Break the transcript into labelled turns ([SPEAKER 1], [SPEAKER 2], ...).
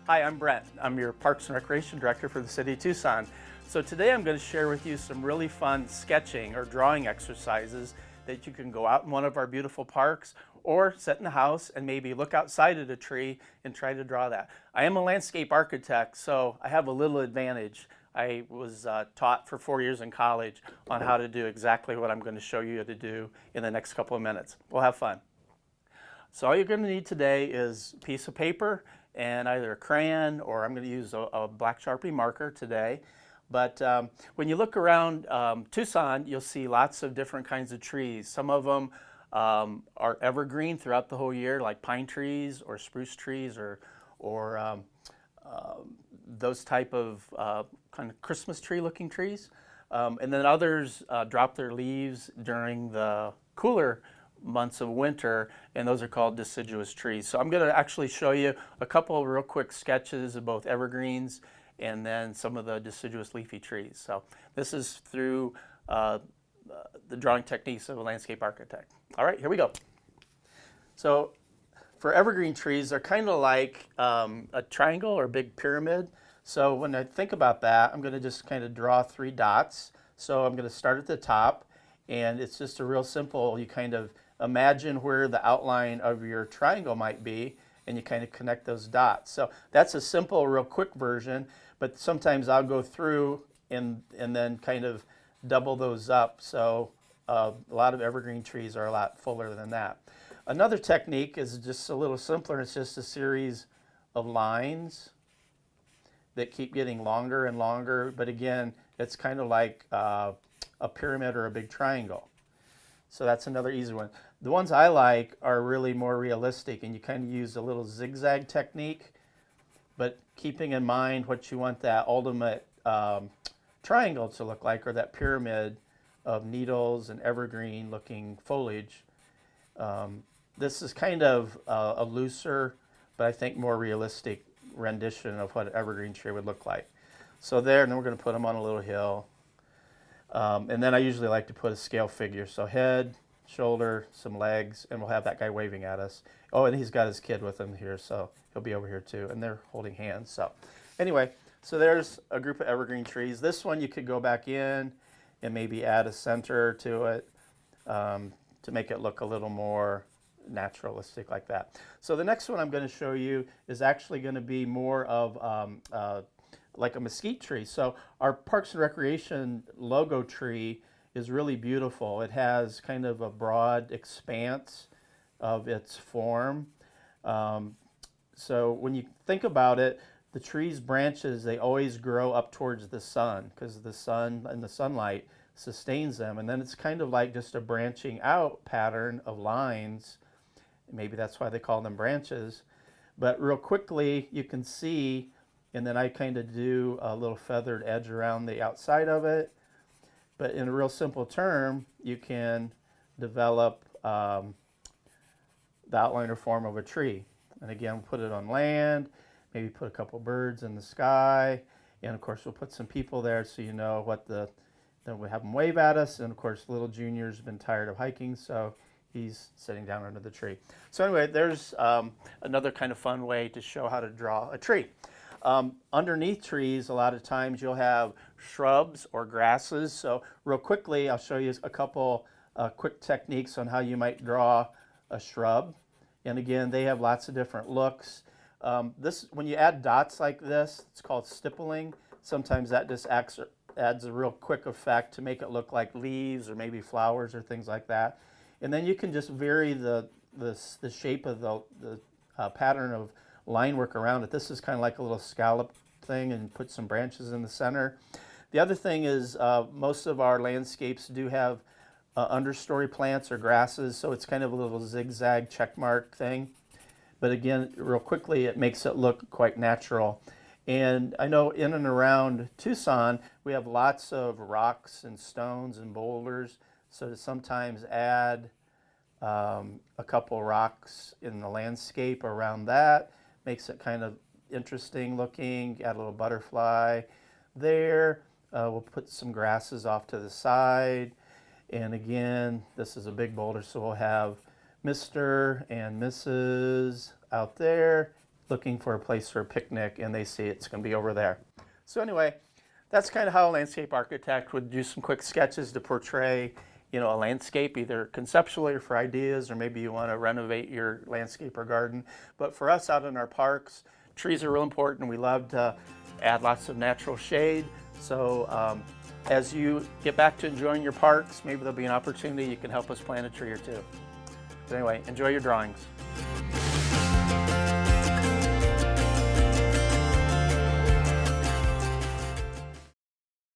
[SPEAKER 1] Hi, I'm Brent. I'm your Parks and Recreation Director for the City of Tucson. So today I'm going to share with you some really fun sketching or drawing exercises that you can go out in one of our beautiful parks or sit in the house and maybe look outside at a tree and try to draw that. I am a landscape architect, so I have a little advantage. I was taught for 4 years in college on how to do exactly what I'm going to show you to do in the next couple of minutes. We'll have fun. So all you're going to need today is a piece of paper and either a crayon, or I'm going to use a black Sharpie marker today. But when you look around Tucson, you'll see lots of different kinds of trees. Some of them are evergreen throughout the whole year, like pine trees or spruce trees or those type of kind of Christmas tree looking trees. And then others drop their leaves during the cooler months of winter, and those are called deciduous trees. So I'm going to actually show you a couple of real quick sketches of both evergreens and then some of the deciduous leafy trees. So this is through the drawing techniques of a landscape architect. All right, here we go. So for evergreen trees, they're kind of like a triangle or a big pyramid. So when I think about that, I'm going to just kind of draw 3 dots. So I'm going to start at the top, and it's just a real simple, you kind of imagine where the outline of your triangle might be, and you kind of connect those dots. So that's a simple, real quick version, but sometimes I'll go through and then kind of double those up. So a lot of evergreen trees are a lot fuller than that. Another technique is just a little simpler. It's just a series of lines that keep getting longer and longer, but again, it's kind of like a pyramid or a big triangle. So that's another easy one. The ones I like are really more realistic, and you kind of use a little zigzag technique, but keeping in mind what you want that ultimate triangle to look like, or that pyramid of needles and evergreen looking foliage. This is kind of a looser, but I think more realistic rendition of what an evergreen tree would look like. So there, and then we're going to put them on a little hill. And then I usually like to put a scale figure. So head, shoulder, some legs, and we'll have that guy waving at us. Oh, and he's got his kid with him here, so he'll be over here too. And they're holding hands. So anyway, so there's a group of evergreen trees. This one you could go back in and maybe add a center to it to make it look a little more naturalistic like that. So the next one I'm going to show you is actually going to be more of like a mesquite tree. So our Parks and Recreation logo tree is really beautiful. It has kind of a broad expanse of its form. So when you think about it, the tree's branches, they always grow up towards the sun because the sun and the sunlight sustains them. And then it's kind of like just a branching out pattern of lines. Maybe that's why they call them branches. But real quickly, you can see, and then I kind of do a little feathered edge around the outside of it. But in a real simple term, you can develop the outline or form of a tree. And again, put it on land, maybe put a couple birds in the sky, and of course we'll put some people there so you know what then we have them wave at us. And of course little Junior's been tired of hiking, so he's sitting down under the tree. So anyway, there's another kind of fun way to show how to draw a tree. Underneath trees, a lot of times you'll have shrubs or grasses. So real quickly, I'll show you a couple quick techniques on how you might draw a shrub. And again, they have lots of different looks. When you add dots like this, it's called stippling. Sometimes that just adds a real quick effect to make it look like leaves or maybe flowers or things like that. And then you can just vary the shape of the pattern of line work around it. This is kind of like a little scallop thing, and put some branches in the center. The other thing is most of our landscapes do have understory plants or grasses, so it's kind of a little zigzag check mark thing. But again, real quickly, it makes it look quite natural. And I know in and around Tucson, we have lots of rocks and stones and boulders, so to sometimes add a couple rocks in the landscape around that makes it kind of interesting looking. Add a little butterfly there. We'll put some grasses off to the side. And again, this is a big boulder, so we'll have Mr. and Mrs. out there, looking for a place for a picnic and they see it's going to be over there. So anyway, that's kind of how a landscape architect would do some quick sketches to portray, a landscape, either conceptually or for ideas, or maybe you want to renovate your landscape or garden. But for us out in our parks, trees are real important. We love to add lots of natural shade. So as you get back to enjoying your parks, maybe there'll be an opportunity you can help us plant a tree or two. But anyway, enjoy your drawings.